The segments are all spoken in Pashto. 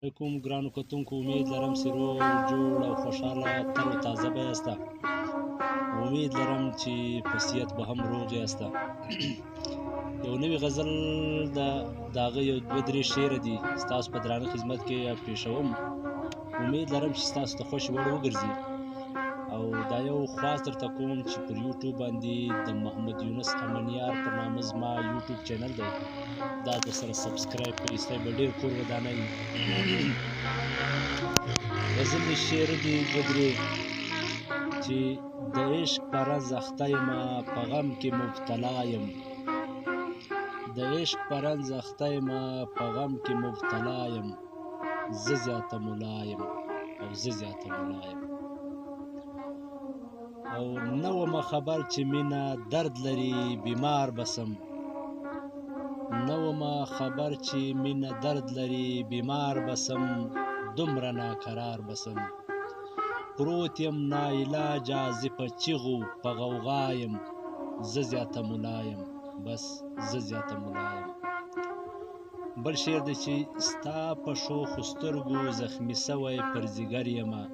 علیکم ګرانو کتونکو، امید لرم چې روغ جوړ او خوشحاله تر و تازه به یاسته. امید لرم چې په صحت به هم روغ یاسته. یو نوی غزل د هغه یو دوه درې شعره دي ستاسو په درانه خدمت کې پیښوم. امید لرم چې ستاسو د خوښې وړ وګرځي او دا یو خاص درته کوم چې پر یوټیوب باندې د محمد یونس امنیار په نامه زما یوټیوب چینل دی. دا د سره سبسکرایب کړئ، ستا به ډېر کور ودانوي. غزل شعر دي دوه درې چې د عشق په رنځ اخته یمه په غم کې مبتلا یم، د عشق په رنځ اخته یمه په غم کې مبتلا یم، زه زیاته ملا یم او زه زیاته ملا یم. او نه ومه خبر چې مینه درد لري بیمار بسم، نه ومه خبر چې مینه درد لري بیمار بسم، دومره ناقرار بسم. پروت یم ناعلاجه زه په چیغو په غوغا یم، زه زیاته ملا یم، بس زه زیاته ملا یم. بل شعر دی چې ستا په شوخو سترګو زخمي سوی پر ځیګر یمه،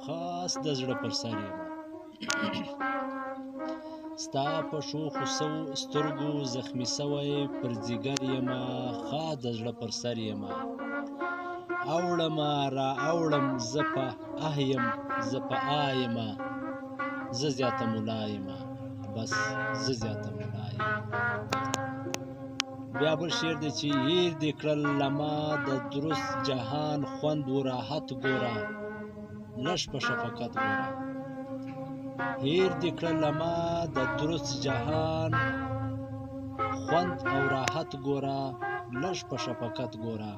خاص د زړه پر سر یمه. ستا په شوخو سترګو زخمي سوی پر ځیګر یمه، خاص د زړه پر سر یمه. اوړمه را اوړم زه په اه یم زه په آ یمه، زه زیاته ملا یمه، بس زه زیاته ملا یم. بیا بل شعر دی چې هیر دې کړل له ما د درست جهان خوند و راحت ګوره، لږ په شفقت ګوره. هیر دې کړل له ما د درست جهان خوند او راحت ګوره، لږ په شفقت ګوره.